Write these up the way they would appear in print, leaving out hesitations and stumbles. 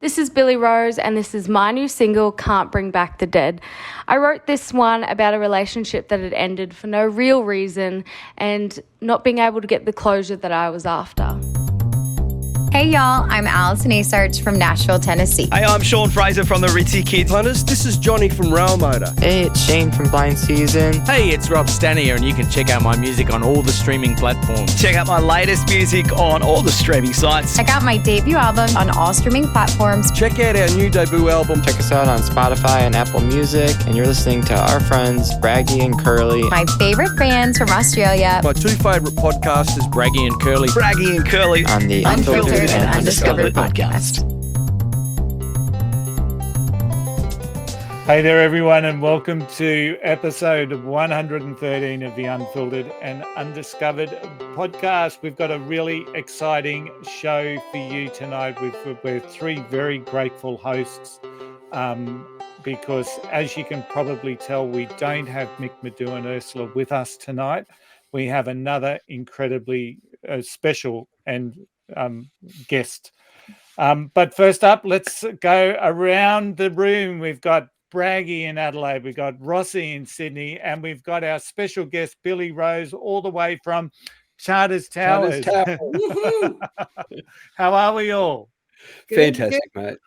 This is Billie Rose, and this is my new single, Can't Bring Back the Dead. I wrote this one about a relationship that had ended for no real reason and not being able to get the closure that I was after. Hey y'all, I'm Allison Asarch from Nashville, Tennessee. Hey, I'm Sean Fraser from the Ritzy Kids. Hunters, this is Johnny from Rail Motor. Hey, it's Shane from Blind Season. Hey, it's Rob Stanier, and you can check out my music on all the streaming platforms. Check out my latest music on all the streaming sites. Check out my debut album on all streaming platforms. Check out our new debut album. Check us out on Spotify and Apple Music. And you're listening to our friends, Braggy and Curly. My favorite bands from Australia. My two favourite podcasters, Braggy and Curly. Braggy and Curly. On the Unfiltered and Undiscovered podcast. Hey there, everyone, and welcome to episode 113 of the Unfiltered and Undiscovered podcast. We've got a really exciting show for you tonight. We're three very grateful hosts because, as you can probably tell, we don't have Mick Madu and Ursula with us tonight. We have another incredibly special and guest. But first up, let's go around the room. We've got Braggy in Adelaide, we've got Rossi in Sydney, and we've got our special guest, Billie Rose, all the way from Charters Towers. How are we all? Fantastic, mate.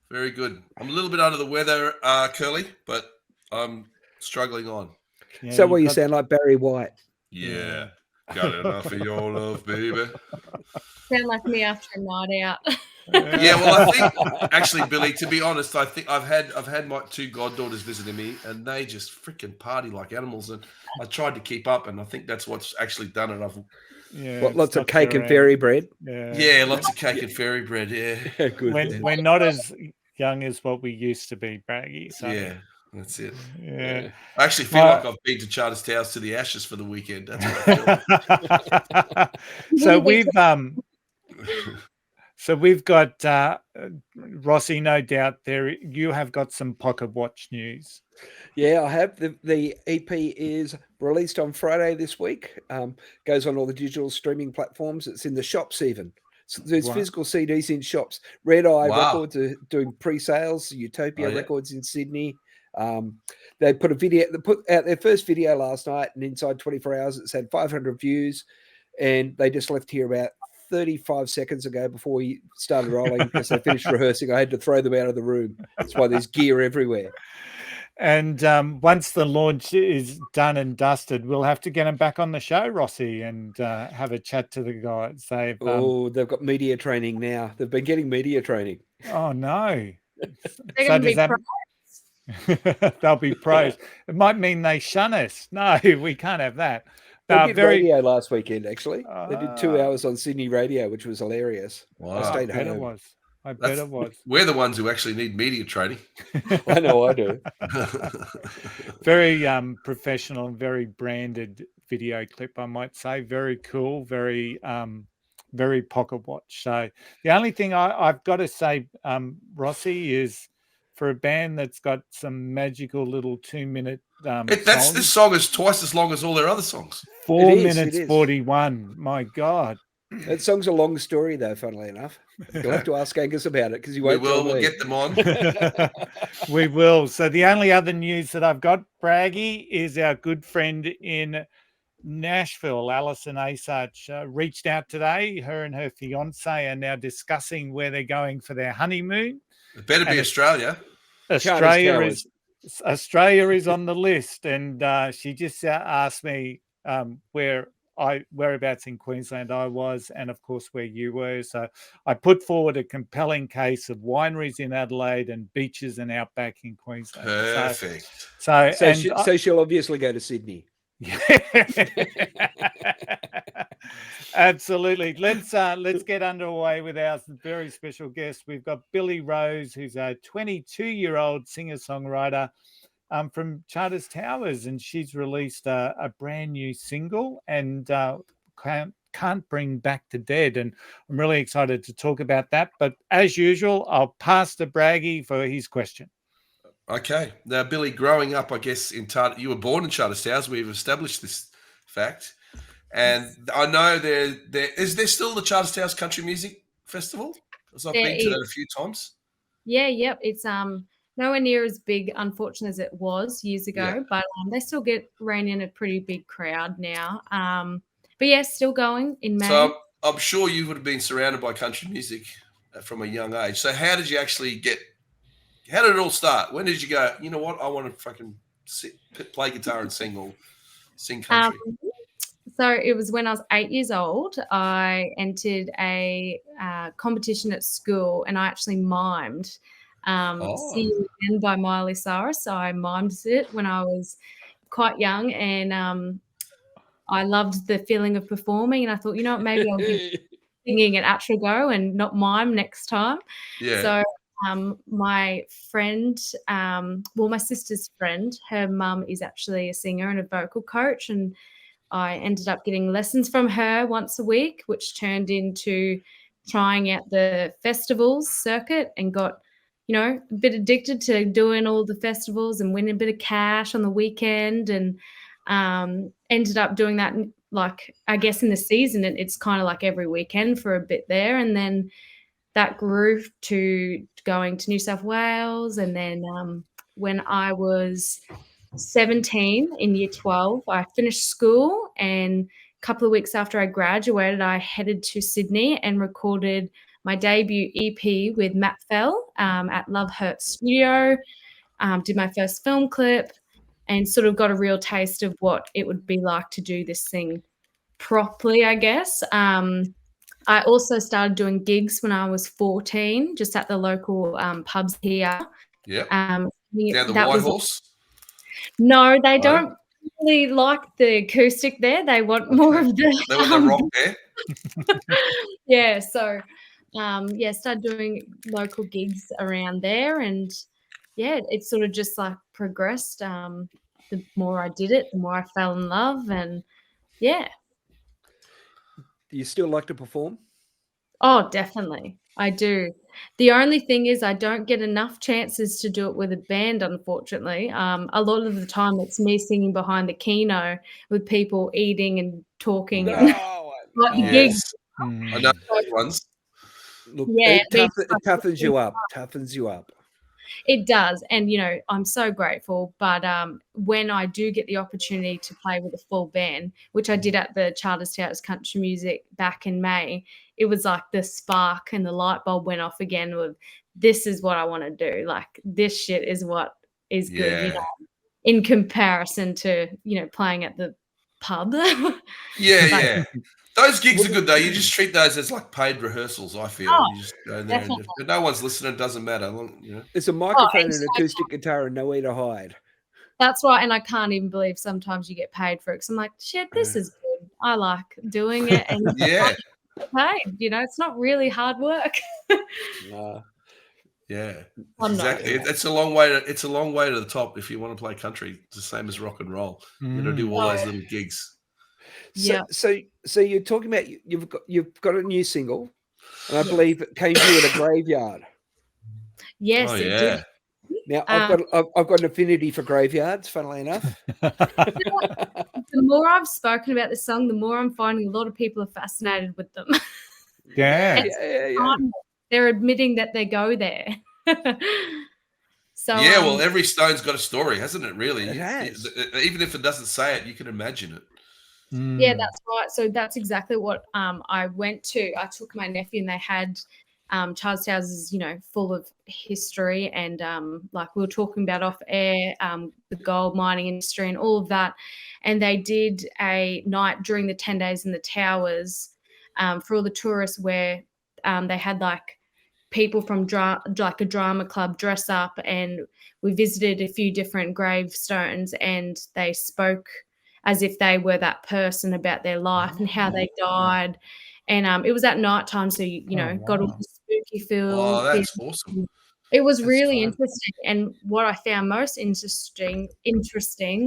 Very good. I'm a little bit under the weather, Curly, but I'm struggling on. Yeah, so what you sound like Barry White. Yeah. Got enough of your love, baby. Sound like me after a night out. Yeah, well, I think actually, Billy, to be honest, I think I've had my two goddaughters visiting me, and they just freaking party like animals. And I tried to keep up, and I think that's what's actually done it. Lots of cake and fairy bread. Yeah, lots of cake and fairy bread. Yeah, good. We're not as young as what we used to be, Braggy. So. Yeah. That's it. Yeah. I actually feel like I've been to Charters Towers to the Ashes for the weekend. That's what I feel. So we've got Rossi, no doubt there. You have got some pocket watch news. Yeah, I have. The EP is released on Friday this week. Goes on all the digital streaming platforms. It's in the shops even. So there's physical CDs in shops. Red Eye Records are doing pre-sales. Utopia Records in Sydney. They put out their first video last night, and inside 24 hours it's had 500 views, and they just left here about 35 seconds ago before we started rolling because they finished rehearsing. I had to throw them out of the room. That's why there's gear everywhere. And once the launch is done and dusted, we'll have to get them back on the show, Rossi, and have a chat to the guys. They've got media training now. They've been getting media training. Oh no! They're going to be pros. They'll be pros. It might mean they shun us. No, we can't have that. They did radio last weekend, actually. They did 2 hours on Sydney radio, which was hilarious. Wow. I stayed home. I bet it was. We're the ones who actually need media training. I know I do. Very professional and very branded video clip, I might say. Very cool, very pocket watch. So the only thing I've got to say, Rossi, is for a band that's got some magical little 2-minute this song is twice as long as all their other songs. 4 minutes 41. My God. That song's a long story, though, funnily enough. You'll have to ask Angus about it because you won't. We'll get them on. We will. So the only other news that I've got, Braggy, is our good friend in Nashville, Allison Asarch, reached out today. Her and her fiance are now discussing where they're going for their honeymoon. It better be Australia. Australia is on the list, and she just asked me whereabouts in Queensland I was, and of course where you were. So I put forward a compelling case of wineries in Adelaide and beaches and outback in Queensland. Perfect. So she'll obviously go to Sydney. Absolutely. Let's get underway with our very special guest. We've got Billie Rose, who's a 22-year-old singer-songwriter from Charters Towers, and she's released a brand new single, and Can't Bring Back the Dead, and I'm really excited to talk about that. But as usual, I'll pass to Braggy for his question. Okay. Now, Billy, growing up, I guess, you were born in Charters Towers. We've established this fact. And I know is there still the Charters Towers Country Music Festival? Because I've been to that a few times. Yep. It's nowhere near as big, unfortunately, as it was years ago, but they still rein in a pretty big crowd now. But yeah, still going in May. So I'm sure you would have been surrounded by country music from a young age. So how did you actually how did it all start? When did you go, you know what, I want to fucking play guitar and sing or sing country? So it was when I was 8 years old. I entered a competition at school, and I actually mimed "See You Again" by Miley Cyrus. So I mimed it when I was quite young, and I loved the feeling of performing. And I thought, you know what, maybe I'll give singing an actual go and not mime next time. Yeah. So my friend, my sister's friend, her mum is actually a singer and a vocal coach, and I ended up getting lessons from her once a week, which turned into trying out the festivals circuit, and got, a bit addicted to doing all the festivals and winning a bit of cash on the weekend, and ended up doing that, like, I guess in the season, it's kind of like every weekend for a bit there. And then that grew to going to New South Wales. And then when I was 17 in year 12, I finished school, and a couple of weeks after I graduated, I headed to Sydney and recorded my debut EP with Matt Fell at Love Hurt Studio, did my first film clip, and sort of got a real taste of what it would be like to do this thing properly, I guess. I also started doing gigs when I was 14, just at the local pubs here. Yeah. Down the White Horse? No, they don't really like the acoustic there. They want more of the... They want the rock there? Yeah, so, started doing local gigs around there, and, it sort of just, like, progressed. The more I did it, the more I fell in love, and, yeah. Do you still like to perform? Oh, definitely. I do. The only thing is I don't get enough chances to do it with a band, unfortunately. A lot of the time it's me singing behind the keno with people eating and talking. No, the gigs. I know those ones. Look, Yeah, it toughens you up. Toughens you up. It does. And, I'm so grateful. But when I do get the opportunity to play with a full band, which I did at the Charters Towers Country Music back in May, it was like the spark and the light bulb went off again with, this is what I want to do. Like, this shit is what is good, in comparison to, playing at the pub. Yeah. Those gigs are good, though. You just treat those as like paid rehearsals, I feel. Oh, you just go there, and if no one's listening, it doesn't matter. There's a microphone and an acoustic guitar and nowhere to hide. That's right. And I can't even believe sometimes you get paid for it, because I'm like, shit, this is good. I like doing it. And paid. It's not really hard work. Yeah, exactly. It's a long way to the top if you want to play country. It's the same as rock and roll. You got to do all those little gigs. So you're talking about you've got a new single, and I believe it came to you at a graveyard. Yes, it did. Now I've got an affinity for graveyards, funnily enough. The more I've spoken about this song, the more I'm finding a lot of people are fascinated with them. Yeah. They're admitting that they go there. So well, every stone's got a story, hasn't it? Really, it has. Even if it doesn't say it, you can imagine it. Yeah, that's right. So that's exactly what I went to. I took my nephew, and they had Charles Towers is, full of history, and like we were talking about off air, the gold mining industry and all of that. And they did a night during the 10 days in the Towers for all the tourists, where they had like people from like a drama club dress up, and we visited a few different gravestones, and they spoke as if they were that person about their life and how they died. And it was at night time, so got all the spooky feel. Oh, that's awesome. It was really interesting. And what I found most interesting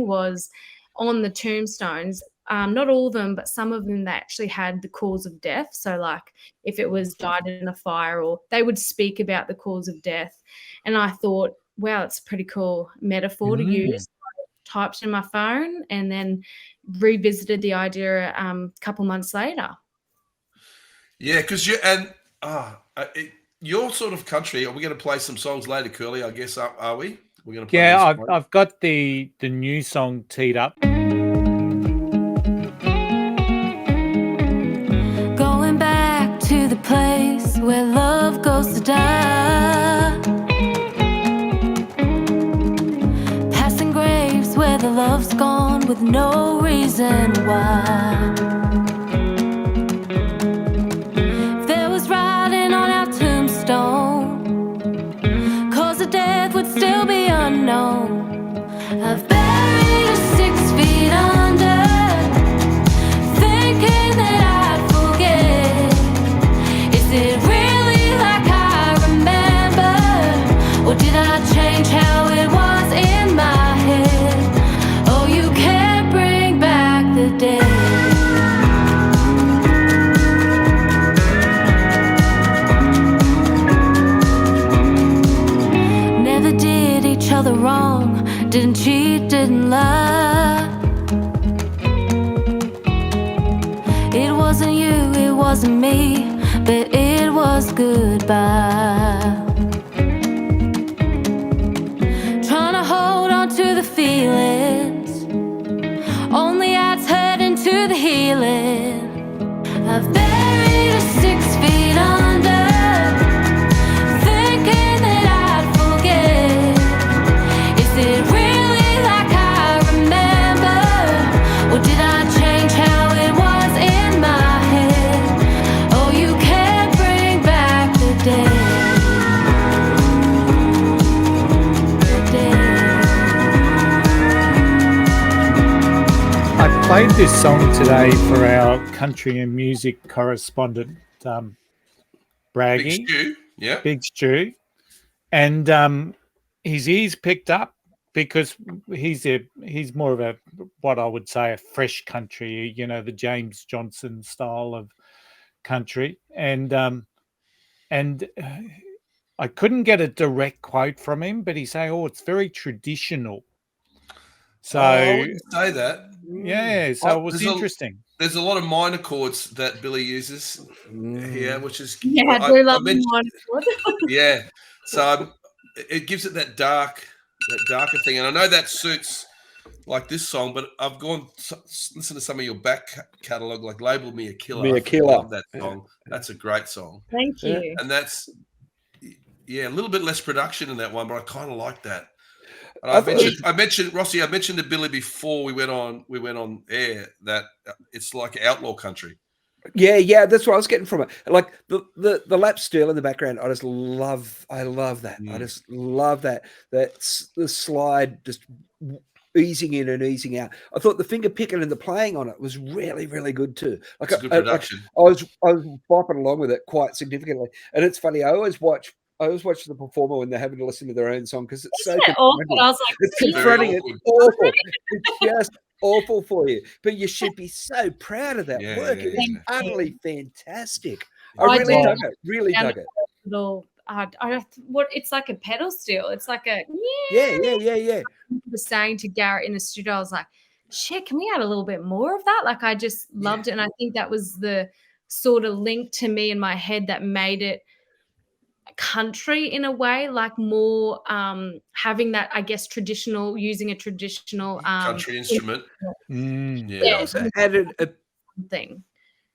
was on the tombstones, not all of them, but some of them, they actually had the cause of death. So like if it was died in a fire, or they would speak about the cause of death. And I thought, wow, it's a pretty cool metaphor to use. I typed in my phone and then revisited the idea a couple months later. Yeah, because your sort of country. Are we going to play some songs later, Curly? I guess are we? We're going to play. Yeah, this I've got the new song teed up. Going back to the place where love goes to die. Passing graves where the love's gone with no reason why. If there was writing on our tombstone, cause of death would still be unknown. I've buried her 6 feet under, thinking that I'd forget. Is it really like I remember, or did I change how it was in my head? Oh, you can't bring back the dead. Never did each other wrong, didn't cheat, didn't lie. It wasn't you, it wasn't me, but it was goodbye. Trying to hold on to the feelings, only adds hurt into the healing. I've buried her 6 feet under, thinking that I'd forget. Is it really like I remember, or did I change how it was in my head? Oh, you can't bring back the dead. The dead. I played this song today for our country and music correspondent, Braggy. Big Stew. Yeah. Big Stew. And his ears picked up because he's more of a, what I would say, a fresh country, you know, the James Johnson style of country. And I couldn't get a direct quote from him, but he say, "Oh, it's very traditional." So I wouldn't say that. yeah, so it was There's interesting. There's a lot of minor chords that Billy uses here, which is Yeah, I do love the minor chord. yeah. So it gives it that darker thing, and I know that suits like this song. But I've gone listen to some of your back catalogue, like "Label Me a Killer." Me a I Killer. love that song. That's a great song, Thank you. and that's a little bit less production in that one, but I kind of like that. And I mentioned Rossi. I mentioned to Billy before we went on air that it's like Outlaw Country. Yeah, that's what I was getting from it. Like the lap steel in the background, I love that. I just love that. That's the slide just easing in and easing out. I thought the finger picking and the playing on it was really, really good too. Like It's a good production. I was bopping along with it quite significantly. And it's funny, I always watch the performer when they're having to listen to their own song because it's Isn't so it awkward? confronting. I was like, It's really? confronting. It's awful. It's just awful for you. But you should be so proud of that work. It is utterly fantastic. I really dug it. Really dug it. Little, it's like a pedal steel. It's like a Yeah. I was saying to Garrett in the studio, I was like, shit, can we add a little bit more of that? Like I just loved it. And I think that was the sort of link to me in my head that made it country in a way, like more having that, I guess, using a traditional country instrument. It also added thing.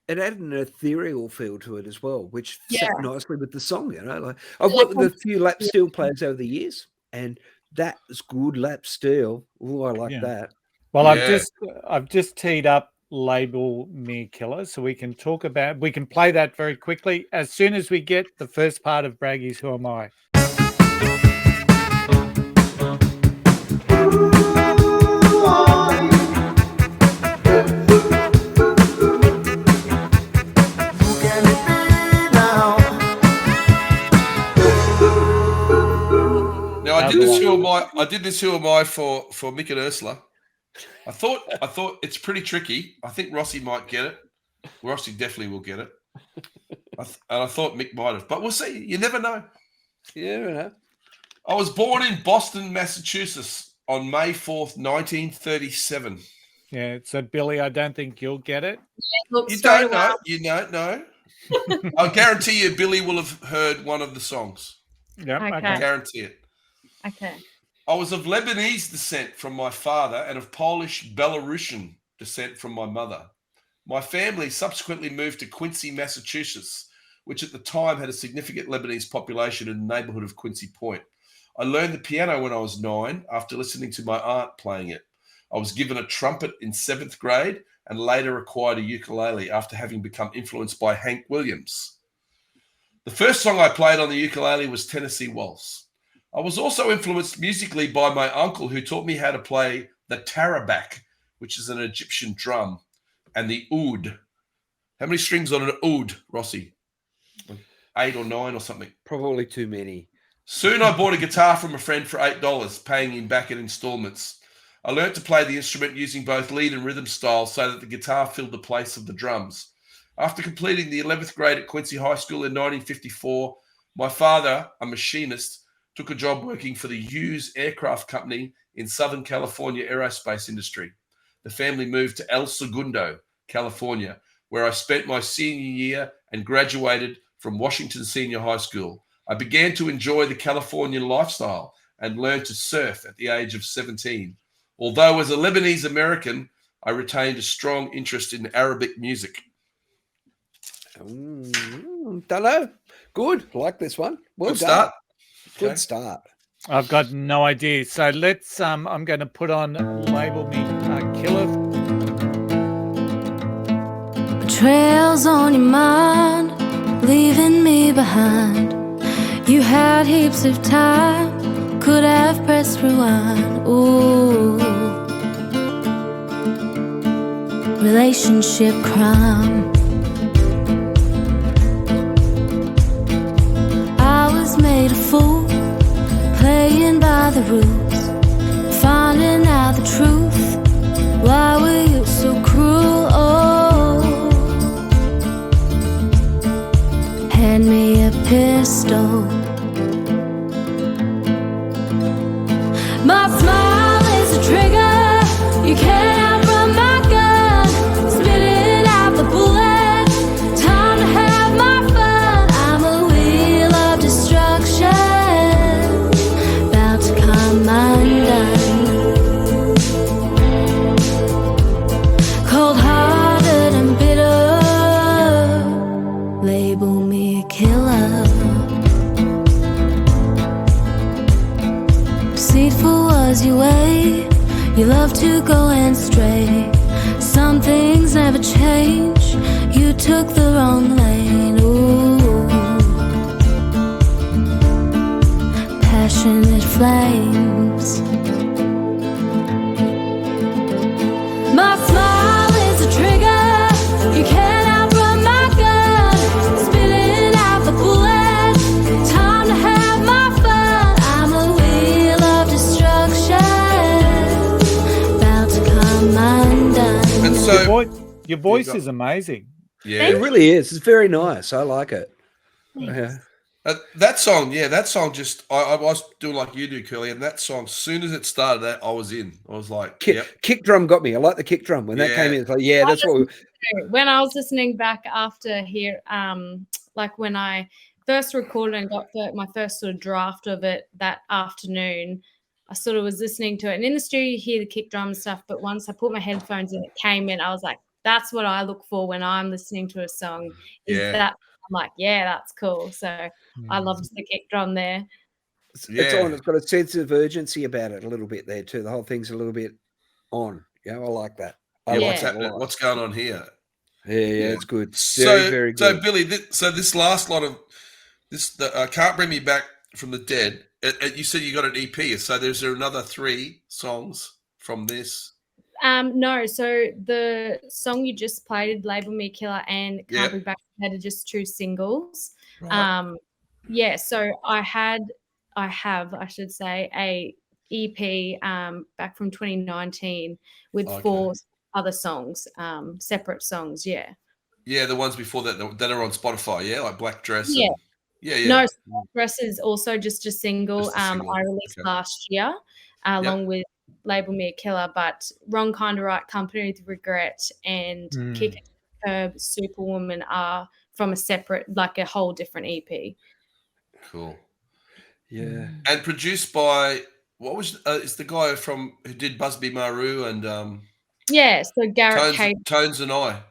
It added an ethereal feel to it as well, which sat nicely with the song. You know, like I've worked with a few lap steel players over the years, and that is good lap steel. Oh, I like that. Well, I've just teed up "Label Me a Killer," so we can play that very quickly as soon as we get the first part of Braggy's "Who Am I." Now I did this "Who Am I" for Mick and Ursula. I thought it's pretty tricky. I think Rossi might get it. Rossi definitely will get it. And I thought Mick might have, but we'll see. You never know. You never know. I was born in Boston, Massachusetts on May 4th, 1937. Yeah, so Billy, I don't think you'll get it. Yeah, look, You don't know. You don't know. I guarantee you, Billy will have heard one of the songs. Yeah, Okay. I guarantee it. Okay. I was of Lebanese descent from my father and of Polish Belarusian descent from my mother. My family subsequently moved to Quincy, Massachusetts, which at the time had a significant Lebanese population in the neighborhood of Quincy Point. I learned the piano when I was 9 after listening to my aunt playing it. I was given a trumpet in 7th grade and later acquired a ukulele after having become influenced by Hank Williams. The first song I played on the ukulele was Tennessee Waltz. I was also influenced musically by my uncle who taught me how to play the tarabak, which is an Egyptian drum, and the oud. How many strings on an oud, Rossi? 8 or 9 or something. Probably too many. Soon I bought a guitar from a friend for $8, paying him back in installments. I learnt to play the instrument using both lead and rhythm styles so that the guitar filled the place of the drums. After completing the 11th grade at Quincy High School in 1954, my father, a machinist, took a job working for the Hughes Aircraft Company in Southern California aerospace industry. The family moved to El Segundo, California, where I spent my senior year and graduated from Washington Senior High School. I began to enjoy the Californian lifestyle and learned to surf at the age of 17. Although as a Lebanese American, I retained a strong interest in Arabic music. Don't know. Good. Like this one. Well Good done. start. Good Okay. start. I've got no idea. So let's. I'm going to put on Label Me Killer. Trails on your mind, leaving me behind. You had heaps of time, could have pressed rewind. Ooh, relationship crime. I was made a fool, playing by the rules, finding out the truth. Why were you so cruel? Oh, hand me a pistol. My smile is a trigger. You can't outrun my gun. Spitting out the bullet. Time to have my fun. I'm a wheel of destruction, about to come undone. Cold-hearted and bitter, label me a killer. Deceitful was your way, you love to go and stray. Some things never change, you took the wrong lane. Ooh, passionate flames. My smile is a trigger, you can't outrun my gun. Spitting out the bullet, time to have my fun. I'm a wheel of destruction, about to come undone. And so, Your voice is amazing. yeah, It really is. It's very nice. I like it. Yeah. that song just, I was doing like you do, Curly, and that song, as soon as it started, I was in. I was like, Kick drum got me. I like the kick drum. When that came in, it's like, yeah, that's what we... When I was listening back after here, like when I first recorded and got my first sort of draft of it that afternoon, I sort of was listening to it. And in the studio, you hear the kick drum and stuff. But once I put my headphones in, it came in. I was like, that's what I look for when I'm listening to a song. Is that I'm like, yeah, that's cool. So I loved the kick drum there. It's on. It's got a sense of urgency about it a little bit there too. The whole thing's a little bit on. Yeah, I like that. What's happening? What's going on here? Yeah, it's good. Very good. So Billy, this last lot of this, Can't Bring Me Back from the Dead. You said you got an EP. So there's another 3 songs from this. No, so the song you just played, Label Me Killer and Can't Bring Back from the Dead, are just 2 singles. Right. So I have, I should say, a EP back from 2019 with 4 other songs, separate songs. Yeah, the ones before that are on Spotify. Like Black Dress. Yeah. No, Black Dress is also just a single. I released last year along with Label Me a Killer, but Wrong Kind of Right Company with Regret and Kick It to the Curb, Superwoman are from a separate, like a whole different EP. Cool. Yeah. And produced by it's the guy who did Busby Maru and Yeah, so Garrett Cato. Tones and I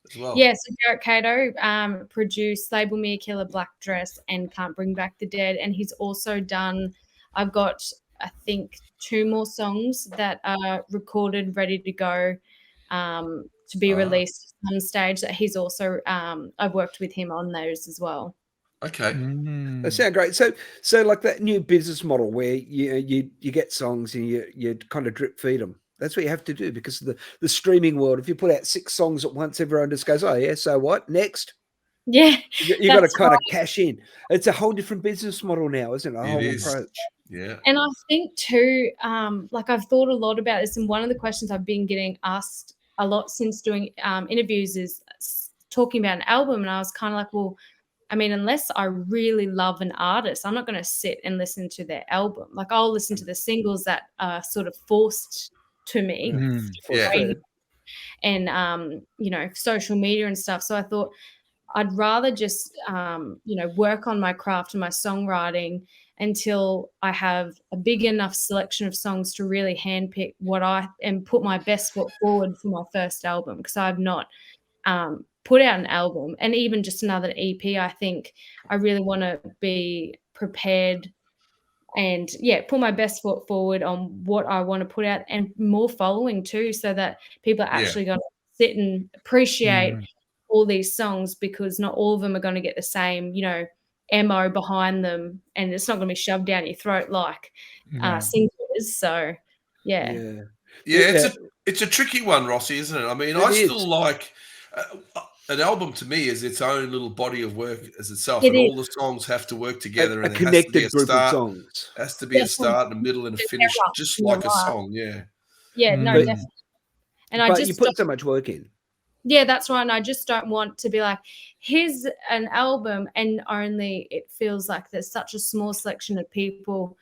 as well. Yeah, so Garrett Cato produced Label Me a Killer, Black Dress, and Can't Bring Back the Dead. And he's also done, I've got, I think, 2 more songs that are recorded, ready to go to be released at some stage that he's also, I've worked with him on those as well. Okay. They sound great. So like that new business model where you get songs and you kind of drip feed them. That's what you have to do because of the streaming world. If you put out 6 songs at once, everyone just goes, "Oh yeah, so what? Next." Yeah, you got to kind of cash in. It's a whole different business model now, isn't it? A whole approach. Yeah. And I think too, like I've thought a lot about this, and one of the questions I've been getting asked a lot since doing interviews is talking about an album, and I was kind of like, well, I mean, unless I really love an artist, I'm not going to sit and listen to their album. Like I'll listen to the singles that are sort of forced to me, and you know, social media and stuff. So I thought I'd rather just you know, work on my craft and my songwriting until I have a big enough selection of songs to really handpick and put my best foot forward for my first album, because I've not put out an album, and even just another EP. I think I really want to be prepared and put my best foot forward on what I want to put out, and more following too, so that people are actually going to sit and appreciate all these songs, because not all of them are going to get the same, you know, MO behind them, and it's not going to be shoved down your throat like singers. So it's a tricky one, Rossi, isn't it? I mean, I still like an album. To me, is its own little body of work as itself, and all the songs have to work together, and a connected group of songs. Has to be a start, a middle, and a finish, just like a song. No, definitely. And you put so much work in. Yeah, that's right. And I just don't want to be like, here's an album, and only it feels like there's such a small selection of people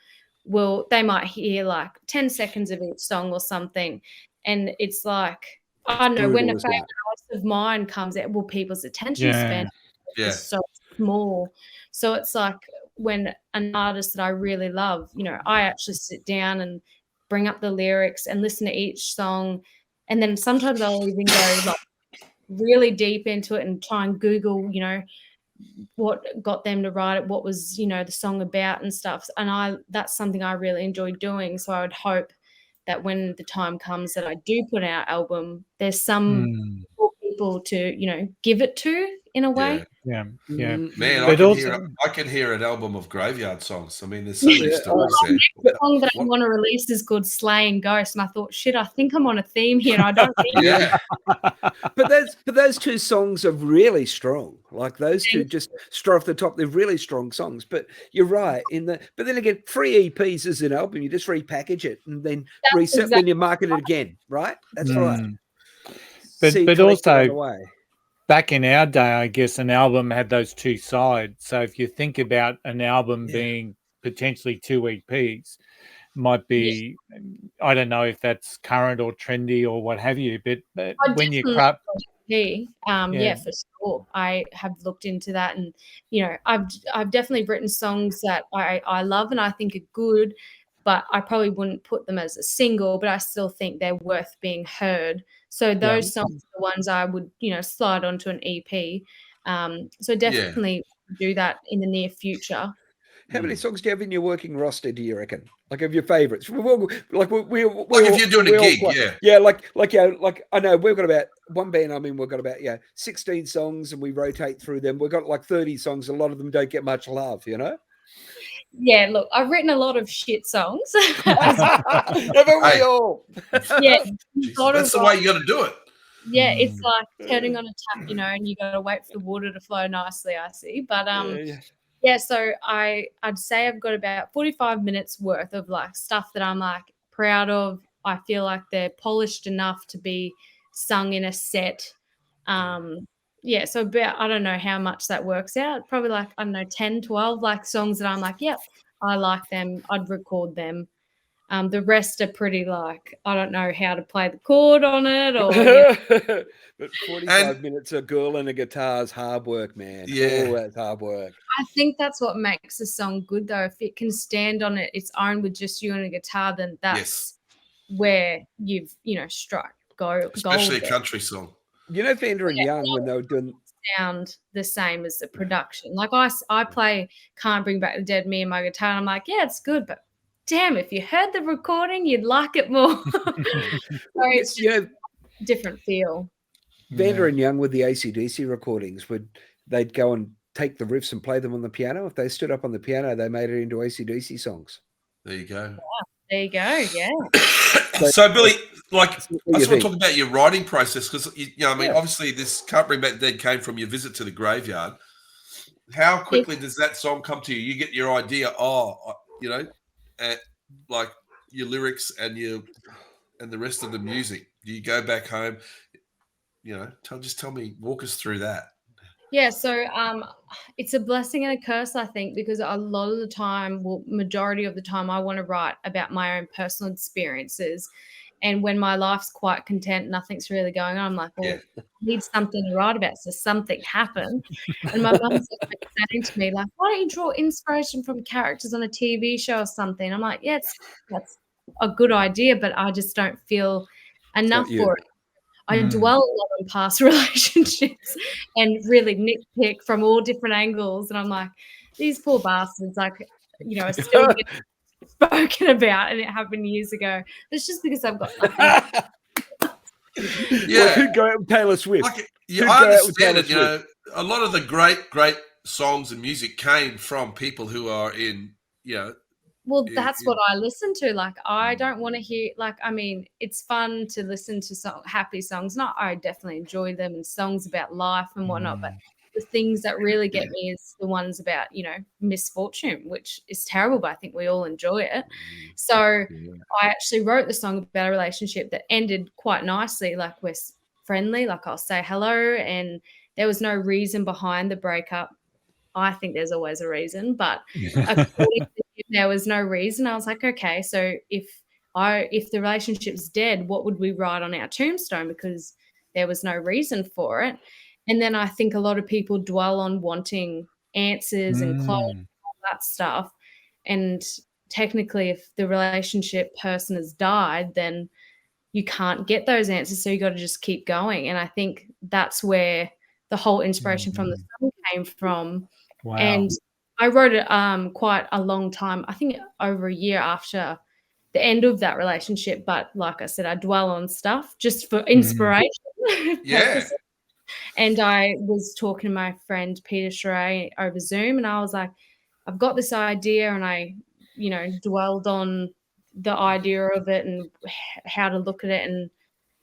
they might hear like 10 seconds of each song or something. And it's like, I don't know, when a favorite artist of mine comes out, well, people's attention span is so small. So it's like when an artist that I really love, you know, I actually sit down and bring up the lyrics and listen to each song. And then sometimes I'll even go like really deep into it and try and Google, you know, what got them to write it, what was, you know, the song about and stuff. And that's something I really enjoy doing. So I would hope that when the time comes that I do put out an album, there's some people to, you know, give it to in a way. Man, I can hear an album of graveyard songs. I mean, there's so many stories there. The song that I want to release is called Slaying Ghosts, and I thought, shit, I think I'm on a theme here. I don't think but those 2 songs are really strong. Like those 2 just straight off the top, they're really strong songs. But you're right but then again, 3 EPs is an album. You just repackage it and then reset when you market it again, right? That's right. But also back in our day, I guess an album had those 2 sides. So if you think about an album being potentially 2 EPs, might be, I don't know if that's current or trendy or what have you, but when you craft, for sure, I have looked into that, and you know, I've definitely written songs that I love and I think are good, but I probably wouldn't put them as a single, but I still think they're worth being heard. So those songs are the ones I would, you know, slide onto an EP. So definitely do that in the near future. How many songs do you have in your working roster, do you reckon? Like of your favorites? Like if you're doing a gig, like I know we've got about one band. I mean, we've got about 16 songs, and we rotate through them. We've got like 30 songs. A lot of them don't get much love, you know. Yeah, look, I've written a lot of shit songs. Haven't we all? Yeah, that's the way you got to do it. Yeah, it's like turning on a tap, you know, and you got to wait for the water to flow nicely. I see, but so I'd say I've got about 45 minutes worth of like stuff that I'm like proud of. I feel like they're polished enough to be sung in a set. So about, I don't know how much that works out. Probably like, I don't know, 10, 12 like songs that I'm like, yep, I like them. I'd record them. The rest are pretty like, I don't know how to play the chord on it or But 45 minutes of girl and a guitar is hard work, man. Yeah. Oh, that's hard work. I think that's what makes a song good though. If it can stand on its own with just you and a guitar, then that's where you've, struck gold. Especially a there. country song. Vander and Young, when they were doing sound the same as the production. Like I play Can't Bring Back the Dead, me and my guitar, and I'm like, yeah, it's good, but damn, if you heard the recording, you'd like it more. So it's just a different feel. Vander and Young with the AC/DC recordings, they'd go and take the riffs and play them on the piano. If they stood up on the piano, they made it into AC/DC songs. There you go. There you go. Yeah. So Billy, I just want to talk about your writing process because obviously this Can't Bring Back the Dead came from your visit to the graveyard. How quickly does that song come to you? You get your idea, like your lyrics and the rest of the music. Do you go back home? Walk us through that. Yeah, so it's a blessing and a curse, I think, because a lot of the time, majority of the time, I want to write about my own personal experiences. And when my life's quite content, nothing's really going on, I'm like, well, I need something to write about. So something happened. And my mum's saying to me, like, why don't you draw inspiration from characters on a TV show or something? I'm like, yeah, that's a good idea, but I just don't feel enough for it. I dwell a lot on past relationships and really nitpick from all different angles. And I'm like, these poor bastards, are still getting spoken about, and it happened years ago. It's just because I've got nothing. Who'd go out with Taylor Swift? I understand it. A lot of the great songs and music came from people who are in, Well, that's what I listen to. Like, I don't want to hear, it's fun to listen to happy songs. I definitely enjoy them and songs about life and whatnot. But the things that really get me is the ones about, misfortune, which is terrible, but I think we all enjoy it. So I actually wrote the song about a relationship that ended quite nicely. Like, we're friendly, like I'll say hello, and there was no reason behind the breakup. I think there's always a reason, but according to him, there was no reason. I was like, okay, so if the relationship's dead, what would we write on our tombstone? Because there was no reason for it. And then I think a lot of people dwell on wanting answers and closure and all that stuff. And technically, if the relationship person has died, then you can't get those answers. So you got to just keep going. And I think that's where the whole inspiration from the song came from. Wow. And I wrote it quite a long time, I think over a year after the end of that relationship. But like I said, I dwell on stuff just for inspiration. Yeah. And I was talking to my friend Peter Sheree over Zoom, and I was like, I've got this idea, and I, dwelled on the idea of it and how to look at it. And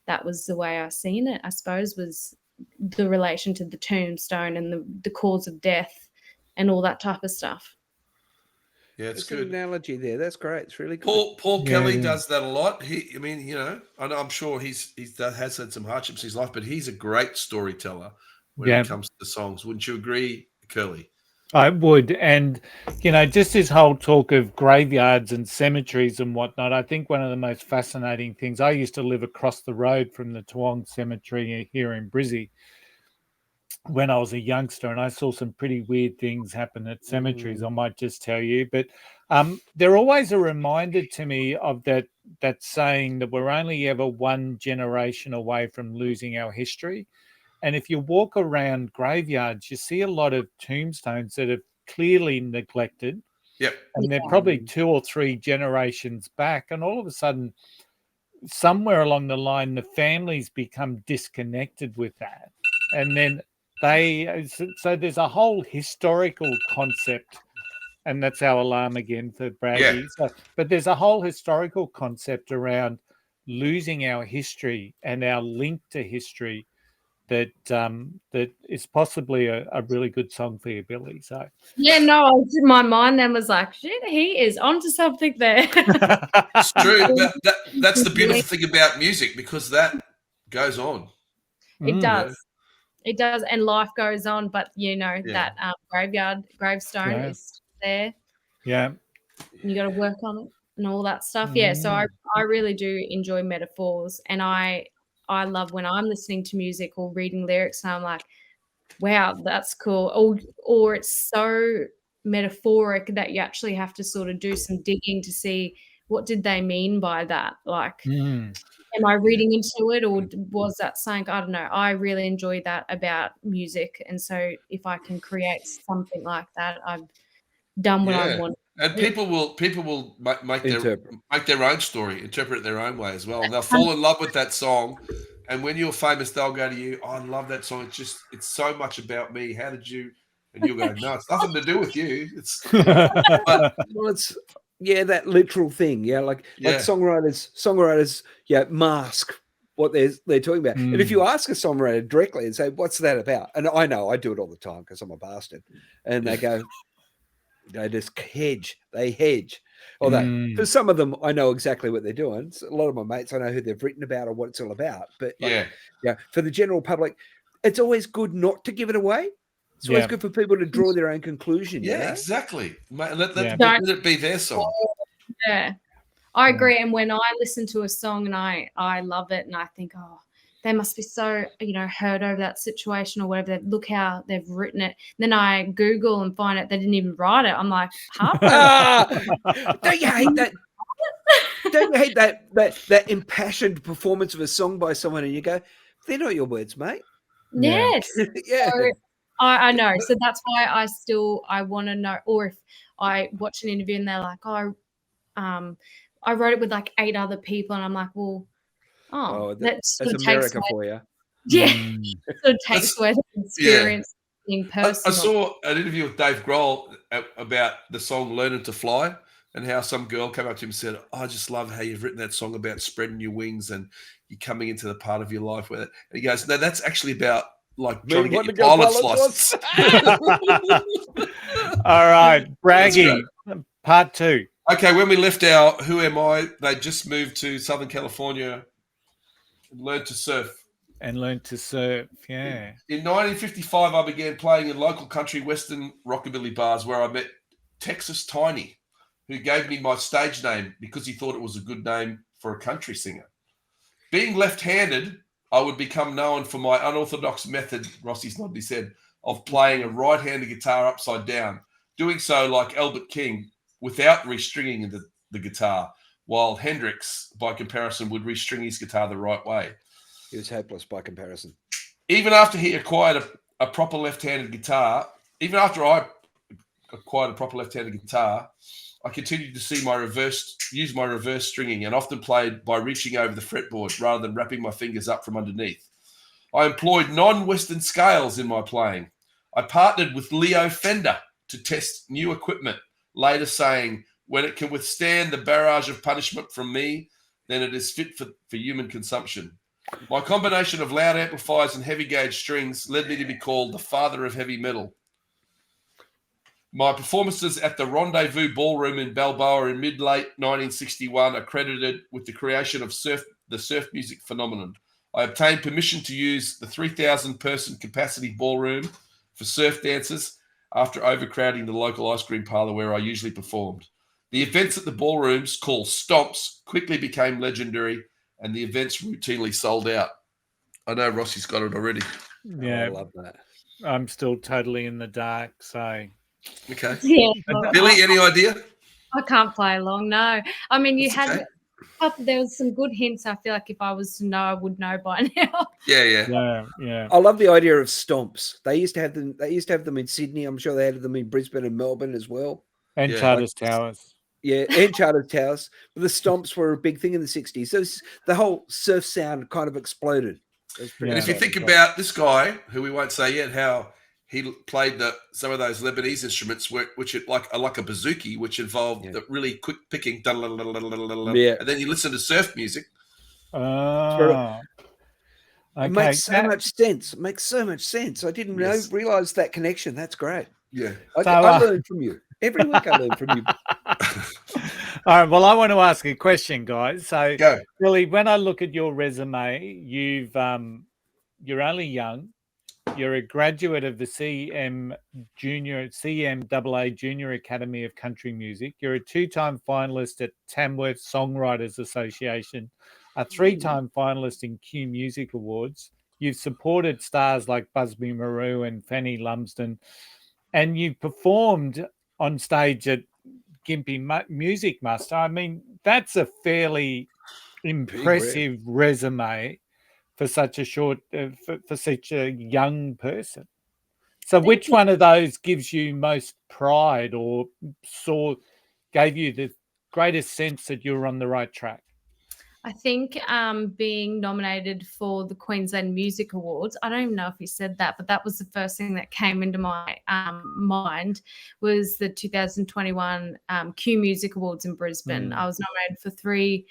that was the way I seen it, I suppose, was the relation to the tombstone and the cause of death and all that type of stuff. Yeah, it's There's good. an analogy there. That's great. It's really good. Paul Kelly does that a lot. I'm sure he's has had some hardships in his life, but he's a great storyteller when it comes to the songs. Wouldn't you agree, Curly? I would. And, just this whole talk of graveyards and cemeteries and whatnot, I think one of the most fascinating things, I used to live across the road from the Toowong Cemetery here in Brizzy when I was a youngster, and I saw some pretty weird things happen at cemeteries, I might just tell you. But they're always a reminder to me of that saying that we're only ever one generation away from losing our history. And if you walk around graveyards, you see a lot of tombstones that are clearly neglected. Yep. And they're probably 2 or 3 generations back. And all of a sudden, somewhere along the line, the families become disconnected with that. And then so there's a whole historical concept, and that's our alarm again for Braggy. Yeah. But there's a whole historical concept around losing our history and our link to history that is possibly a really good song for you, Billy. So My mind then was like, shit, he is onto something there. It's true. That's the beautiful thing about music, because that goes on. It does. It does, and life goes on, but that gravestone is there. Yeah. You got to work on it. and all that stuff. Yeah, so I really do enjoy metaphors, and I love when I'm listening to music or reading lyrics and I'm like, wow, that's cool. Or it's so metaphoric that you actually have to sort of do some digging to see what did they mean by that. Like, am I reading into it, or was that saying, I don't know. I really enjoy that about music, and so if I can create something like that, I've done what I want. And people will make their own story, interpret it their own way as well. And they'll fall in love with that song. And when you're famous, they'll go to you, oh, I love that song. It's so much about me. How did you? And you'll go, no, it's nothing to do with you. It's that literal thing. Yeah, like songwriters, mask what they're talking about. And if you ask a songwriter directly and say, what's that about? And I know I do it all the time because I'm a bastard. And they go, they just hedge. They hedge. Although for some of them, I know exactly what they're doing. So a lot of my mates, I know who they've written about or what it's all about. But for the general public, it's always good not to give it away. It's always good for people to draw their own conclusion. Yeah, exactly. Let it be their song. Yeah, I agree. And when I listen to a song and I love it, and I think, oh, they must be so, hurt over that situation or whatever. Look how they've written it. Then I Google and find out they didn't even write it. I'm like, don't you hate that? Don't you hate that impassioned performance of a song by someone, and you go, they're not your words, mate. Yes. So, I know. So that's why I want to know. Or if I watch an interview and they're like, oh, I wrote it with like 8 other people, and I'm like, well, that's America for you. Yeah, sort of takes away the experience being personal. I saw an interview with Dave Grohl about the song "Learning to Fly" and how some girl came up to him and said, "I just love how you've written that song about spreading your wings and you're coming into the part of your life where." And he goes, "No, that's actually about like trying to get your pilot's license." All right, bragging part 2. Okay, when we left our Who Am I, they just moved to Southern California and learned to surf. In 1955, I began playing in local country western rockabilly bars where I met Texas Tiny, who gave me my stage name because he thought it was a good name for a country singer. Being left-handed, I would become known for my unorthodox method, Rossi's nodded his head, of playing a right-handed guitar upside down, doing so like Albert King, without restringing the guitar, while Hendrix, by comparison, would restring his guitar the right way. He was hopeless by comparison. Even after he acquired a proper left-handed guitar, even after I acquired a proper left-handed guitar, I continued to use my reverse stringing, and often played by reaching over the fretboard rather than wrapping my fingers up from underneath. I employed non-Western scales in my playing. I partnered with Leo Fender to test new equipment, later saying, when it can withstand the barrage of punishment from me, then it is fit for human consumption. My combination of loud amplifiers and heavy gauge strings led me to be called the father of heavy metal. My performances at the Rendezvous Ballroom in Balboa in mid-late 1961 are credited with the creation of the surf music phenomenon. I obtained permission to use the 3,000-person capacity ballroom for surf dances after overcrowding the local ice cream parlor where I usually performed. The events at the ballrooms, called stomps, quickly became legendary, and the events routinely sold out. I know Rossi's got it already. Yeah, I love that. I'm still totally in the dark, so... Okay. Yeah. Billy, any idea? I can't play along, no. I mean, there was some good hints. I feel like if I was to know, I would know by now. Yeah. I love the idea of stomps. They used to have them. They used to have them in Sydney. I'm sure they had them in Brisbane and Melbourne as well. And Charters Towers. Yeah, and Charters Towers. But the stomps were a big thing in the 60s. So the whole surf sound kind of exploded. And if you think about this guy, who we won't say yet, how he played some of those Lebanese instruments, which are like a bouzouki, which involved the really quick picking, and then you listen to surf music. Okay. It makes so much sense. It makes so much sense. I didn't realize that connection. That's great. Yeah, I learned from you every week. I learn from you. All right. Well, I want to ask a question, guys. So, go. Billy, when I look at your resume, you're only young. You're a graduate of the CMAA Junior Academy of Country Music. You're a 2-time finalist at Tamworth Songwriters Association, a 3-time finalist in Q Music Awards. You've supported stars like Busby Maru and Fanny Lumsden, and you've performed on stage at Gympie Music Muster. I mean, that's a fairly impressive resume for such a for such a young person. So which one of those gives you most pride or gave you the greatest sense that you're on the right track? I think being nominated for the Queensland Music Awards, I don't even know if he said that, but that was the first thing that came into my mind was the 2021 Q Music Awards in Brisbane. I was nominated for three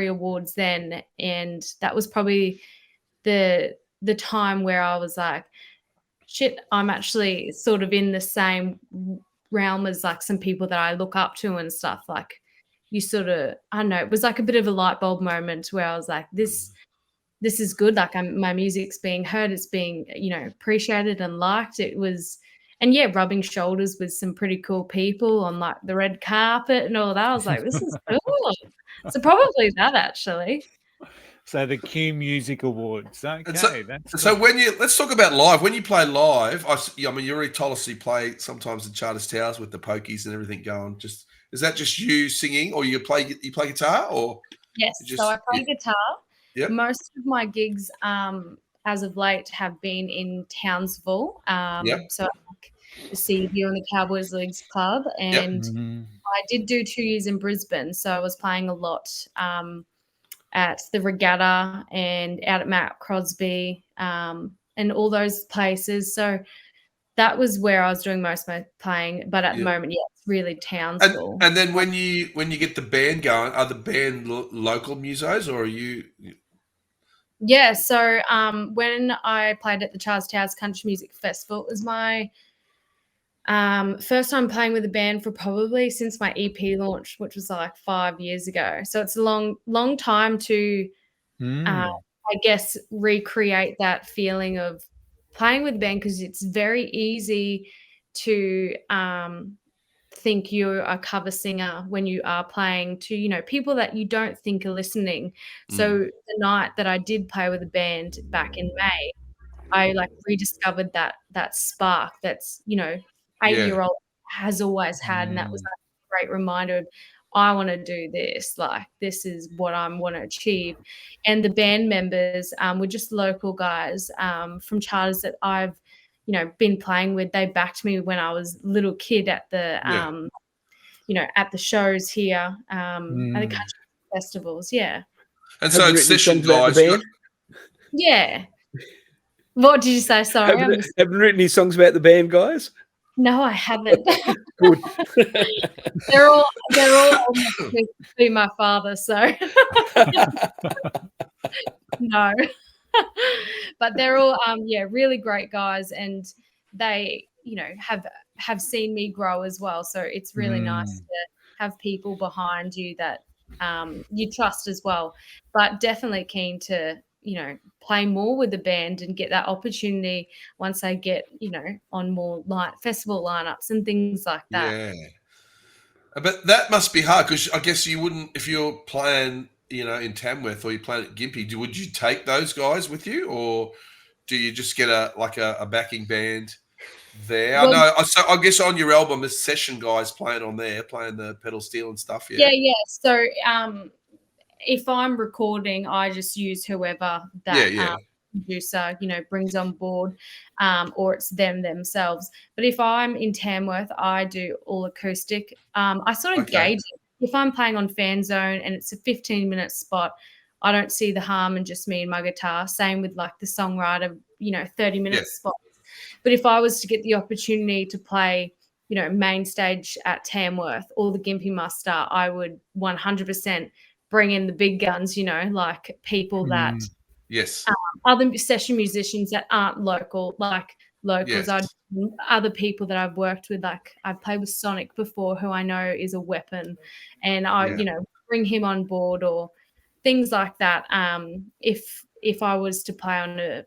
awards then, and that was probably the time where I was like, shit, I'm actually sort of in the same realm as like some people that I look up to and stuff. Like, you sort of, I don't know, it was like a bit of a light bulb moment where I was like, this is good. Like, my music's being heard, it's being, appreciated and liked. It was, and yeah, rubbing shoulders with some pretty cool people on like the red carpet and all that. I was like, this is cool. So probably that actually. So the Q Music Awards. Okay, so when let's talk about live. When you play live, I mean, you already told us you play sometimes in Charters Towers with the pokies and everything going. Is that just you singing, or you play guitar, or? Yes, so I play guitar. Yep. Most of my gigs, as of late, have been in Townsville. So like the Seaview and the Cowboys Leagues Club, and I did do 2 years in Brisbane. So I was playing a lot at the Regatta and out at Mount Crosby and all those places. So that was where I was doing most of my playing. But at the moment, yeah, it's really Townsville. And then when you get the band going, are the band local musos, or are you? Yeah, so when I played at the Charles Towers Country Music Festival, it was my first time playing with a band for probably since my EP launch, which was like 5 years ago. So it's a long time to, I guess, recreate that feeling of playing with a band, because it's very easy to think you're a cover singer when you are playing to, people that you don't think are listening. So the night that I did play with a band back in May, I like rediscovered that spark that's, 8-year-old has always had. And that was like a great reminder of, I want to do this. Like, this is what I want to achieve. And the band members were just local guys from Charters that I've, been playing with. They backed me when I was a little kid at the, at the shows here, at the country festivals. Yeah. And so it's session guys. Yeah. What did you say? Sorry. Haven't written any songs about the band, guys? No, I haven't. Good. they're all to be my father, so no. But they're all really great guys, and they, have seen me grow as well. So it's really nice to have people behind you that you trust as well. But definitely keen to, play more with the band and get that opportunity once I get, on more festival lineups and things like that. Yeah. But that must be hard, because I guess you wouldn't, if you're playing, in Tamworth or you're playing at Gympie, would you take those guys with you, or do you just get a backing band there? Well, I know. So I guess on your album, there's session guys playing on there, playing the pedal steel and stuff. Yeah. Yeah. So if I'm recording, I just use whoever that producer, brings on board, or it's them themselves. But if I'm in Tamworth, I do all acoustic. I sort of gauge it. If I'm playing on Fan Zone and it's a 15-minute spot, I don't see the harm in just me and my guitar. Same with like the songwriter, 30-minute spots. But if I was to get the opportunity to play, main stage at Tamworth or the Gympie Muster, I would 100% bring in the big guns, like people that other session musicians that aren't local, like locals. Other people that I've worked with, like I've played with Sonic before, who I know is a weapon, and I bring him on board, or things like that. If if I was to play on a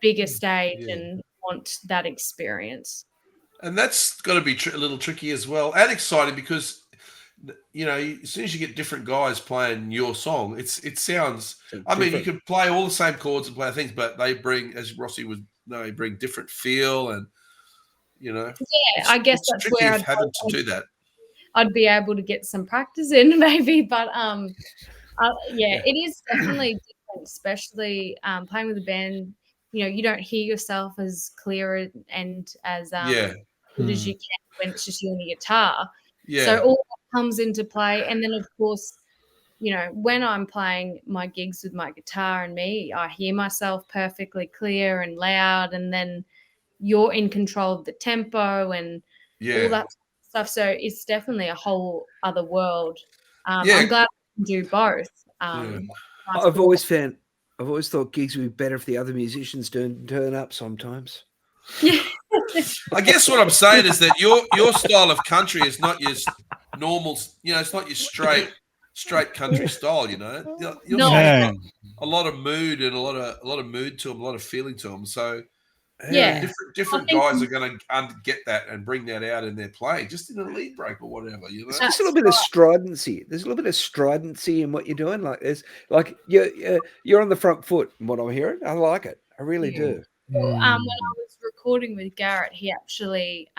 bigger stage and want that experience. And that's got to be a little tricky as well, and exciting because, you know, as soon as you get different guys playing your song, it sounds. I mean, you could play all the same chords and play things, but they bring, as Rossi would know, they bring different feel, and you know. Yeah, I guess that's tricky where having to do that. I'd be able to get some practice in, maybe, but it is definitely different, especially playing with a band. You know, you don't hear yourself as clear and as good as you can when it's just you and your guitar. Yeah. So all that comes into play. And then, of course, you know, when I'm playing my gigs with my guitar and me, I hear myself perfectly clear and loud. And then you're in control of the tempo and all that stuff. So it's definitely a whole other world. I'm glad I can do both. I've always thought gigs would be better if the other musicians don't turn up sometimes. Yeah. I guess what I'm saying is that your style of country is not your normal, you know, it's not your straight country style, you know. Your got a lot of mood and a lot of mood to them, a lot of feeling to them. So different guys are going to get that and bring that out in their playing, just in a lead break or whatever, you know. There's a little bit of stridency. There's a little bit of stridency in what you're doing. Like there's like you're on the front foot. From what I'm hearing, I like it. I really do. Well, when I was recording with Garrett, he actually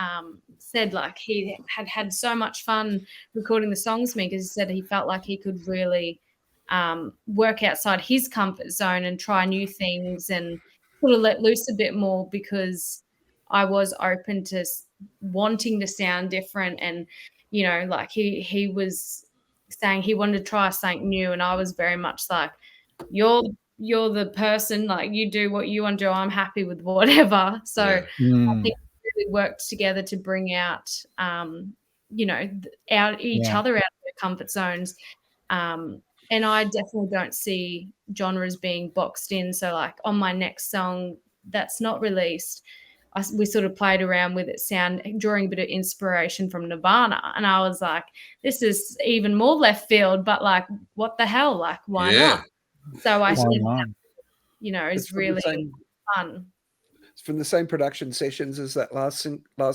said like he had so much fun recording the songs with me because he said he felt like he could really work outside his comfort zone and try new things and sort of let loose a bit more because I was open to wanting to sound different. And, you know, like he was saying he wanted to try something new. And I was very much like, you're the person, like you do what you want to do. I'm happy with whatever. So I think we really worked together to bring out, you know, each other out of their comfort zones. And I definitely don't see genres being boxed in. So like on my next song that's not released, we sort of played around with it, drawing a bit of inspiration from Nirvana. And I was like, this is even more left field, but like, what the hell? Like, why not? So I think that, you know, is really fun. It's from the same production sessions as that last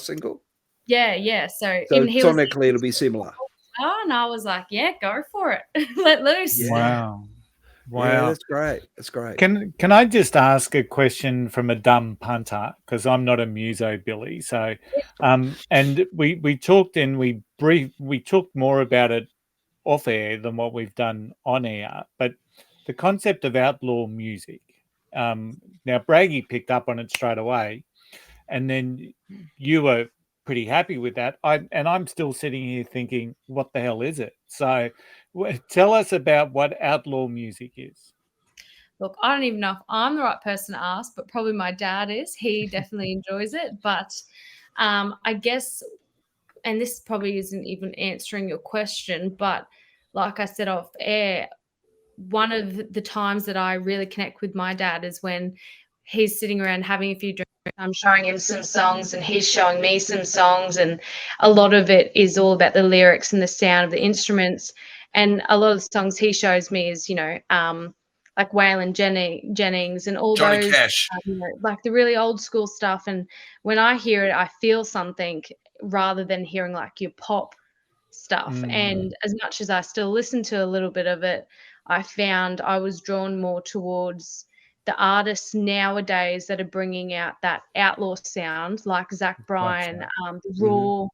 single? Yeah. So sonically it'll be similar. And I was like, yeah, go for it. Let loose. Yeah. Wow. Yeah, that's great. That's great. Can I just ask a question from a dumb punter? Because I'm not a muso, Billy. So and we talked and we talked more about it off air than what we've done on air. But the concept of outlaw music. Now Braggy picked up on it straight away, and then you were pretty happy with that. I'm still sitting here thinking, what the hell is it? So tell us about what outlaw music is. Look, I don't even know if I'm the right person to ask, but probably my dad is. He definitely enjoys it. But I guess, and this probably isn't even answering your question, but like I said off air, one of the times that I really connect with my dad is when he's sitting around having a few drinks. I'm showing him some songs and he's showing me some songs, and a lot of it is all about the lyrics and the sound of the instruments. And a lot of the songs he shows me is, you know, like Waylon Jennings and all Johnny those, Cash. You know, like the really old school stuff. And when I hear it, I feel something rather than hearing like your pop stuff. And as much as I still listen to a little bit of it, I found I was drawn more towards the artists nowadays that are bringing out that outlaw sound, like Zach Bryan, the raw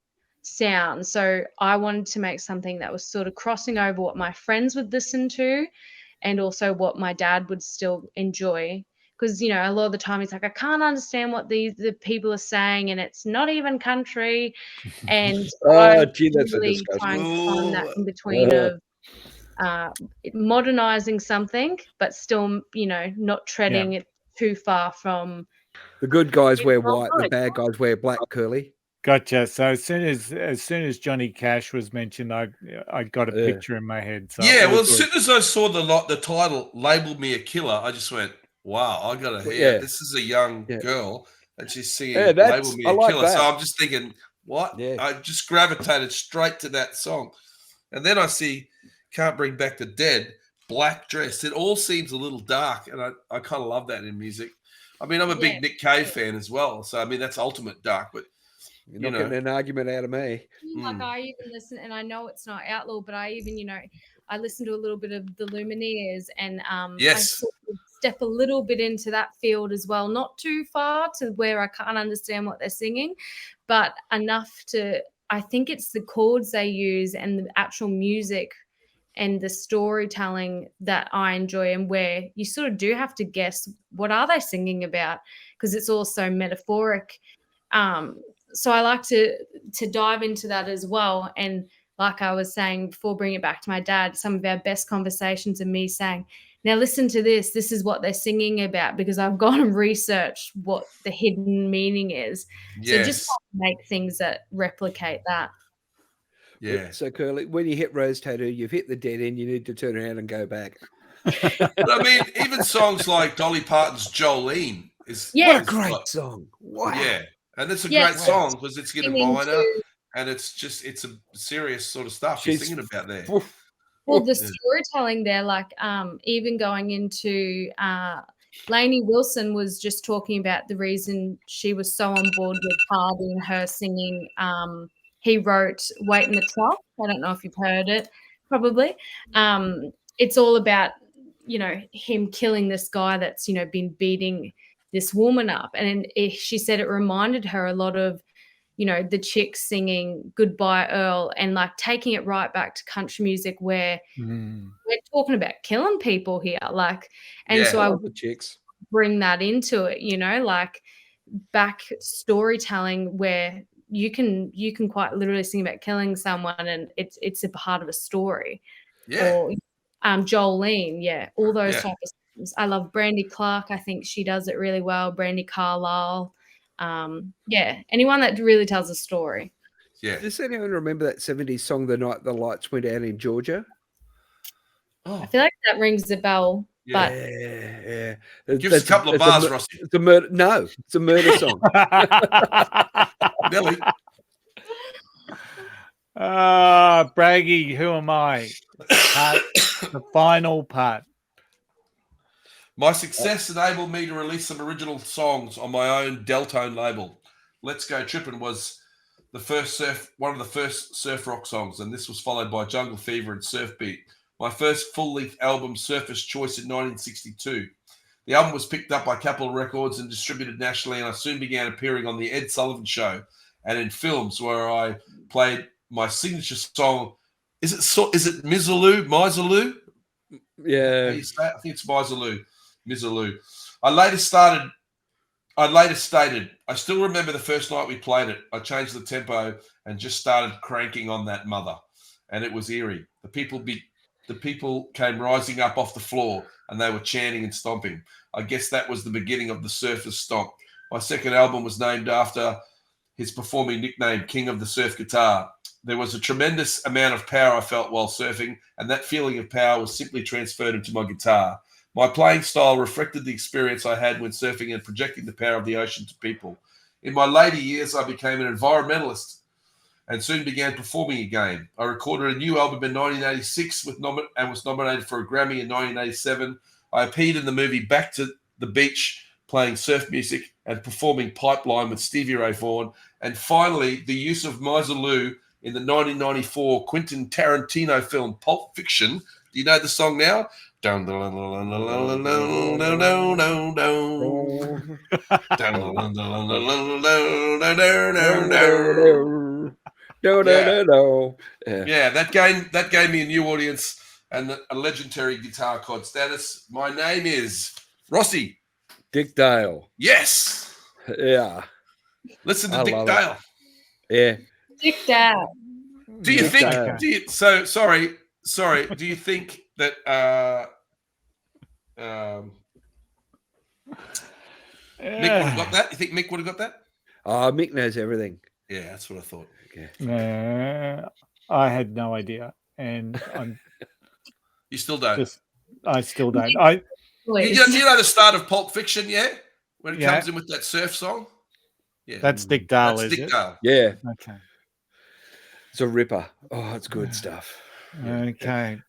sound. So I wanted to make something that was sort of crossing over what my friends would listen to and also what my dad would still enjoy. Because, you know, a lot of the time he's like, I can't understand what the people are saying, and it's not even country. And I really try and find that in between of modernizing something, but still, you know, not treading it too far from. The good guys wear white, the bad guys wear black, Curly. Gotcha. So as soon as Johnny Cash was mentioned, I got a picture in my head. So well, as soon as I saw the title "Label Me a Killer," I just went, "Wow, I got to hear." This is a young girl, and she's singing "Label Me a Killer." That. So I'm just thinking, what? I just gravitated straight to that song, and then I see "Can't Bring Back the Dead," black dress. It all seems a little dark, and I kind of love that in music. I mean, I'm a big Nick Cave fan as well, so I mean that's ultimate dark. But you're not getting an argument out of me. Like I even listen, and I know it's not Outlaw, but I even I listen to a little bit of the Lumineers, and I sort of step a little bit into that field as well. Not too far to where I can't understand what they're singing, but enough to. I think it's the chords they use and the actual music and the storytelling that I enjoy, and where you sort of do have to guess what are they singing about, because it's also metaphoric. So I like to dive into that as well. And like I was saying before, bring it back to my dad, some of our best conversations are me saying, now listen to this. This is what they're singing about, because I've gone and researched what the hidden meaning is. Yes. So just make things that replicate that. Yeah. So Curly, when you hit Rose Tattoo, you've hit the dead end. You need to turn around and go back. But I mean, even songs like Dolly Parton's Jolene is what a great song. Wow. Yeah. And it's a great song because it's getting minor and it's a serious sort of stuff she's singing about there. Well, the storytelling there, like even going into Lainey Wilson was just talking about the reason she was so on board with Hardy and her singing. He wrote Wait in the Trough. I don't know if you've heard it, probably. It's all about, him killing this guy that's, been beating this woman up. And she said it reminded her a lot of, the Chicks singing Goodbye Earl, and like taking it right back to country music where we're talking about killing people here. So I the Chicks bring that into it, like back storytelling where you can quite literally sing about killing someone and it's a part of a story. Yeah. Or Jolene, all those type of songs. I love Brandy Clark. I think she does it really well. Brandy Carlisle. Anyone that really tells a story. Yeah. Does anyone remember that 70s song, The Night the Lights Went Out in Georgia? Oh. I feel like that rings a bell. Yeah. But give us a couple of bars, Rossi. It's a murder. No, it's a murder song. Nelly. Braggy, who am I? The final part. My success enabled me to release some original songs on my own Deltone label. Let's Go Trippin' was one of the first surf rock songs, and this was followed by Jungle Fever and Surf Beat. My first full-length album, Surfer's Choice, in 1962. The album was picked up by Capitol Records and distributed nationally, and I soon began appearing on The Ed Sullivan Show and in films where I played my signature song. Is it Misaloo? Yeah. I think it's Misaloo. I later stated, I still remember the first night we played it. I changed the tempo and just started cranking on that mother, and it was eerie. The people came rising up off the floor, and they were chanting and stomping. I guess that was the beginning of the Surfer's Stomp. My second album was named after his performing nickname, King of the Surf Guitar. There was a tremendous amount of power I felt while surfing, and that feeling of power was simply transferred into my guitar. My playing style reflected the experience I had when surfing and projecting the power of the ocean to people. In my later years, I became an environmentalist and soon began performing again. I recorded a new album in 1986 and was nominated for a Grammy in 1987. I appeared in the movie Back to the Beach, playing surf music and performing Pipeline with Stevie Ray Vaughan. And finally, the use of Misaloo in the 1994 Quentin Tarantino film Pulp Fiction. Do you know the song now? Yeah, that gave me a new audience and a legendary guitar chord status. My name is Rossi. Dick Dale. Yes. Yeah. Listen to Dick Dale. Yeah. Dick Dale. Do you think? Sorry. Do you think that Mick would have got that? You think Mick would have got that? Oh, Mick knows everything. Yeah, that's what I thought. Okay. I had no idea, and You still don't. I still don't. You know the start of Pulp Fiction, yeah? When it comes in with that surf song? Yeah. That's Dick Dale, That's Dick Dale. Yeah. Okay. It's a ripper. Oh, it's good stuff. Okay.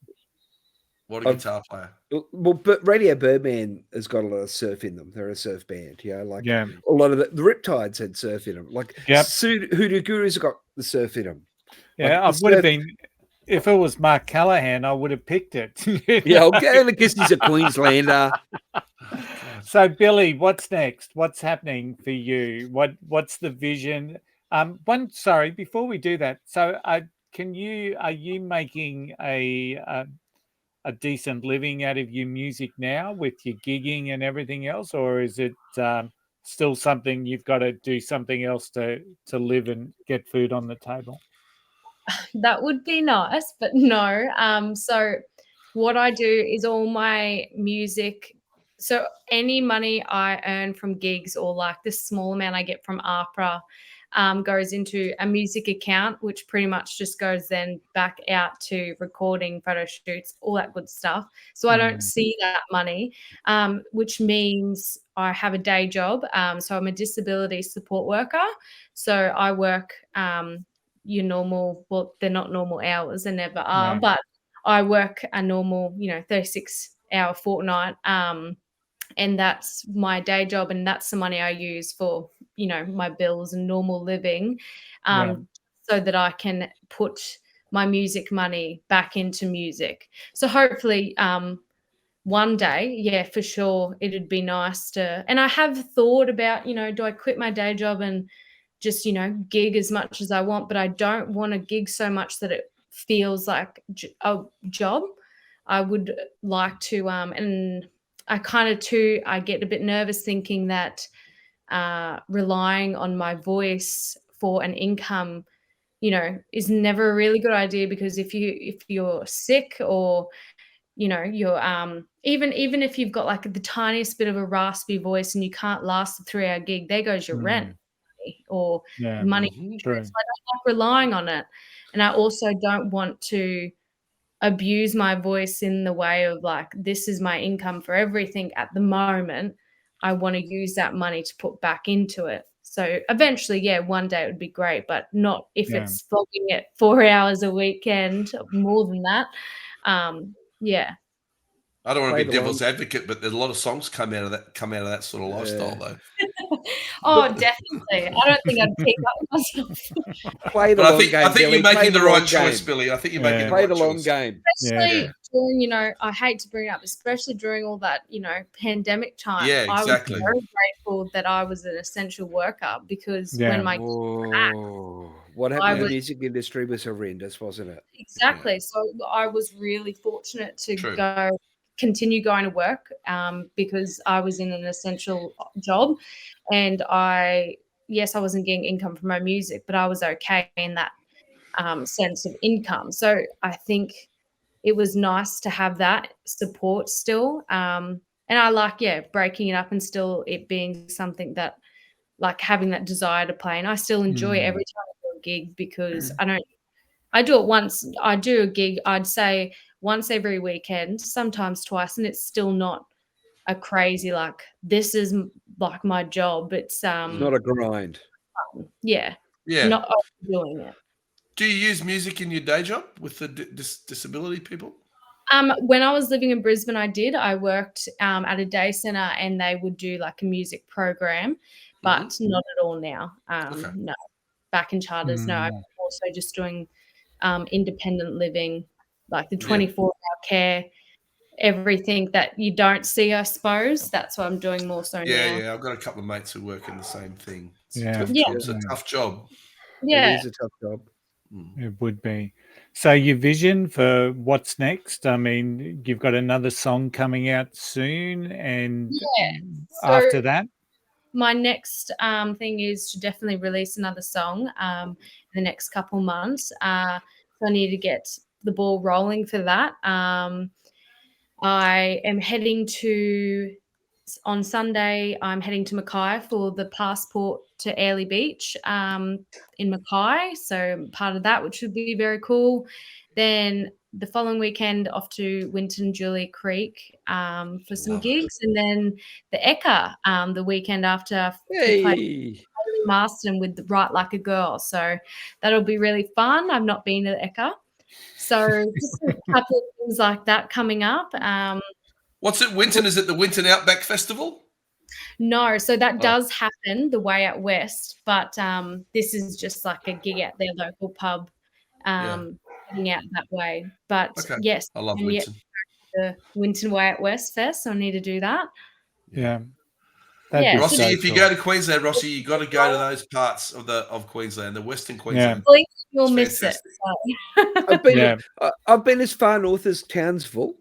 What a guitar player. Well, but Radio Birdman has got a lot of surf in them. They're a surf band, like Yeah. a lot of the Riptides had surf in them. Like Yep. Hoodoo Gurus have got the surf in them. Yeah, Like I would have been, if it was Mark Callahan, I would have picked it. Yeah, okay, I guess he's a Queenslander. So, Billy, what's next? What's happening for you? What's the vision? Sorry, before we do that, so are you making a decent living out of your music now with your gigging and everything else, or is it still something you've got to do something else to live and get food on the table? That would be nice, but no. So what I do is all my music. So any money I earn from gigs or like the small amount I get from APRA goes into a music account, which pretty much just goes then back out to recording, photo shoots, all that good stuff. So I don't see that money, which means I have a day job. So I'm a disability support worker. So I work your normal, well, they're not normal hours, they never are, but I work a normal, 36-hour fortnight. And that's my day job, and that's the money I use for, my bills and normal living, so that I can put my music money back into music. So hopefully one day, for sure, it'd be nice to, and I have thought about, do I quit my day job and just, gig as much as I want, but I don't want to gig so much that it feels like a job. I would like to, and I I get a bit nervous thinking that relying on my voice for an income, is never a really good idea, because if you're sick, or you're even if you've got like the tiniest bit of a raspy voice and you can't last the 3-hour gig, there goes your rent or money. So I don't like relying on it, and I also don't want to abuse my voice in the way of like, this is my income for everything at the moment. I want to use that money to put back into it. So eventually, one day it would be great, but not if it's flogging it 4 hours a weekend, more than that. I don't want to be devil's advocate, but there's a lot of songs come out of that sort of lifestyle, though. Oh, definitely. I don't think I'd keep up with myself. Play the long game. I think you're making the right choice, game. Billy. I think you're making play the the right long choice. game. Especially during, I hate to bring it up, especially during all that, pandemic time. Yeah, exactly. I was very grateful that I was an essential worker, because when my what happened in the music industry was horrendous, wasn't it? Exactly. So I was really fortunate to continue going to work, because I was in an essential job, and I wasn't getting income from my music, but I was okay in that sense of income. So I think it was nice to have that support still. And I like, breaking it up and still it being something that, like, having that desire to play. And I still enjoy it every time I do a gig, because I do it once. I do a gig, I'd say once every weekend, sometimes twice, and it's still not a crazy, like, this is like my job. It's not a grind. Not overdoing it. Do you use music in your day job with the disability people? When I was living in Brisbane, I did. I worked at a day centre, and they would do like a music program, but not at all now. No, back in Charters, no. I'm also just doing independent living, like the 24-hour care, everything that you don't see, I suppose. That's what I'm doing more so now. Yeah. I've got a couple of mates who work in the same thing. It's a tough job. Yeah. It is a tough job. It would be. So your vision for what's next? I mean, you've got another song coming out soon, and after that? My next thing is to definitely release another song in the next couple months. So I need to get the ball rolling for that. I am heading on Sunday, I'm heading to Mackay for the Passport to Airlie Beach in Mackay. So part of that, which would be very cool. Then the following weekend off to Winton Julie Creek for some gigs. And then the Ekka the weekend after to play Marston with the Right Like a Girl. So that'll be really fun. I've not been to the Ekka. So just a couple of things like that coming up. What's it, Winton? Is it the Winton Outback Festival? No, so that does happen, the Way Out West, but this is just like a gig at their local pub, heading out that way. But yes, I love Winton. The Winton Way Out West Fest, so I need to do that. Yeah. Rossi, if you go to Queensland, Rossi, you got to go to those parts of Queensland, the Western Queensland. Please, you'll miss it. So. I've been as far north as Townsville.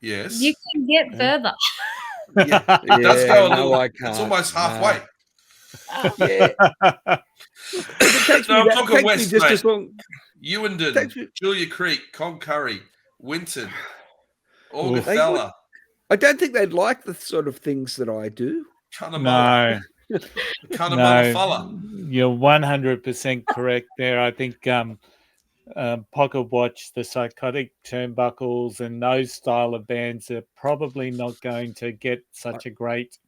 Yes, you can get further. It does go a little. I can't. It's almost halfway. I'm talking west, just mate. as long. Ewenden, Julia Creek, Concurry, Winton, Augustella. I don't think they'd like the sort of things that I do. No. Cunnamulla. You're 100% correct there. I think Pocket Watch, the Psychotic Turnbuckles, and those style of bands are probably not going to get such a great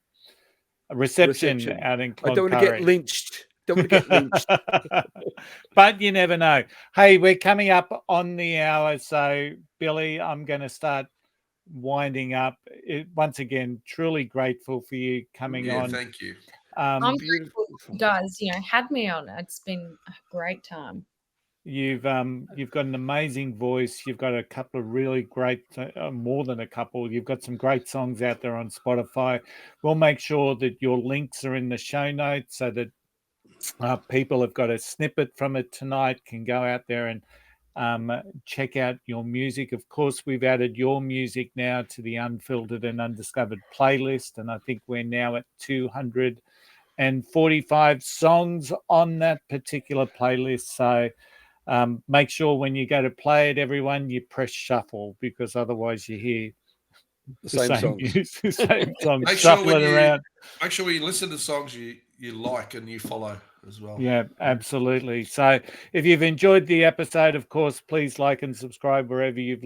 reception out in Cloncurry. I don't want to get lynched. But you never know. Hey, we're coming up on the hour, so Billy, I'm going to start winding up. Once again, truly grateful for you coming on. Thank you. I'm grateful you guys, had me on. It's been a great time. You've got an amazing voice. You've got a couple of really great, more than a couple. You've got some great songs out there on Spotify. We'll make sure that your links are in the show notes so that people have got a snippet from it tonight, can go out there and check out your music. Of course, we've added your music now to the Unfiltered and Undiscovered playlist, and I think we're now at 245 songs on that particular playlist. So make sure when you go to play it, everyone, you press shuffle, because otherwise you hear the same songs shuffling around. Make sure when you listen to songs you like and you follow as well. Yeah, absolutely. So if you've enjoyed the episode, of course, please like and subscribe wherever you've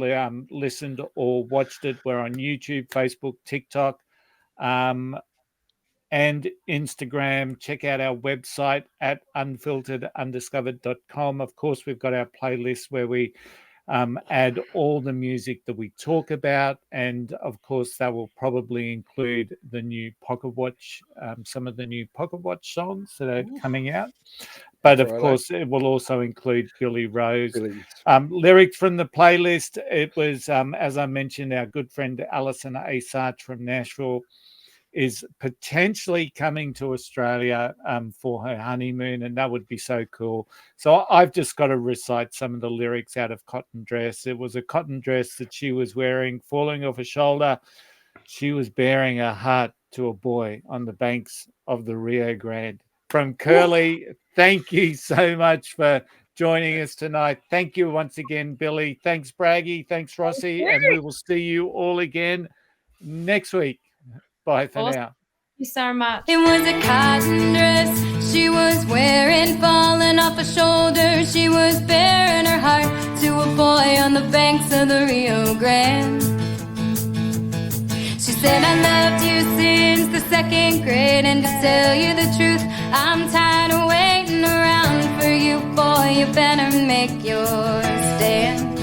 listened or watched it. We're on YouTube, Facebook, TikTok, and Instagram. Check out our website at unfilteredundiscovered.com. Of course, we've got our playlist where we add all the music that we talk about, and of course that will probably include the new Pocket Watch, some of the new Pocket Watch songs that are coming out, but of course it will also include Billie Rose lyrics from the playlist. It was as I mentioned, our good friend Allison Asarch from Nashville is potentially coming to Australia for her honeymoon, and that would be so cool. So I've just got to recite some of the lyrics out of Cotton Dress. It was a cotton dress that she was wearing, falling off her shoulder. She was bearing her heart to a boy on the banks of the Rio Grande. From Curly, thank you so much for joining us tonight. Thank you once again, Billy. Thanks, Braggy. Thanks, Rossi. And we will see you all again next week. Bye for now. Thank you so much. It was a cotton dress she was wearing, falling off her shoulder. She was bearing her heart to a boy on the banks of the Rio Grande. She said, I loved you since the second grade, and to tell you the truth, I'm tired of waiting around for you, boy. You better make your stand.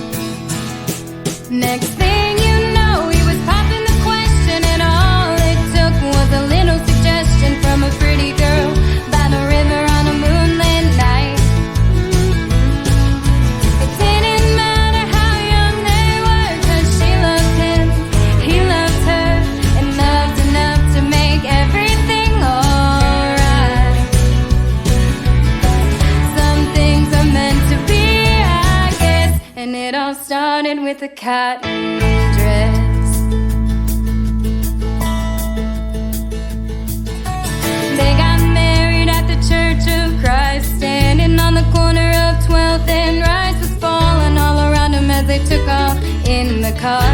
Next thing you know, he was popping the question, and all it took was a little suggestion from a pretty girl by the river on a moonlit night. It didn't matter how young they were, 'cause she loved him, he loved her, and loved enough to make everything alright. Some things are meant to be, I guess, and it all started with a cotton dress. They got married at the Church of Christ, standing on the corner of 12th and Rice, was falling all around them as they took off in the car.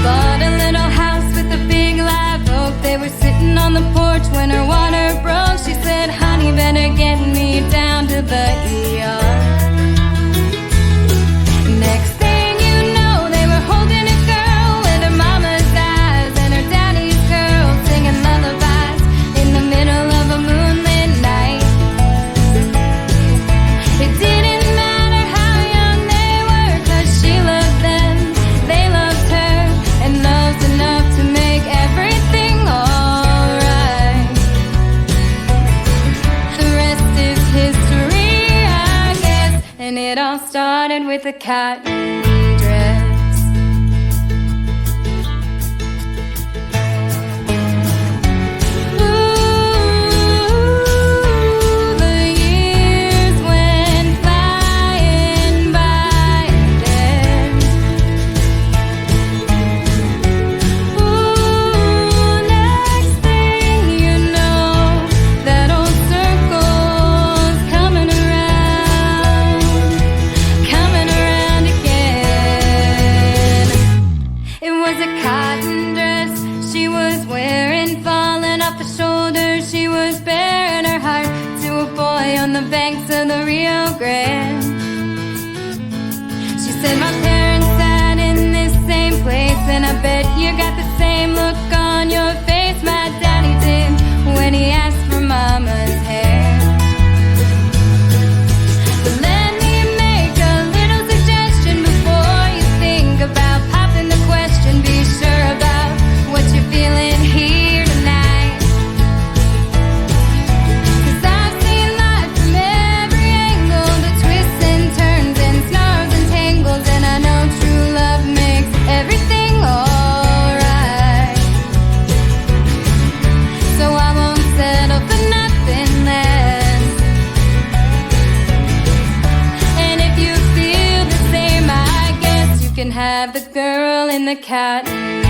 Bought a little house with a big live oak. They were sitting on the porch when her water broke. She said, honey, better get me down to the ER. Next thing you know, they were holding a girl with her mama's eyes and her daddy's curls, singing lullabies in the middle of a moonlit night. It didn't matter all started with a cotton dress. On the banks of the Rio Grande. She said my parents sat in this same place, and I bet you got the same look on your face my daddy did when he asked for mama's hair. But let me make a little suggestion before you think about popping the question. Be sure about what you're feeling here tonight. Everything alright, so I won't settle for nothing less. And if you feel the same, I guess you can have the girl in the cotton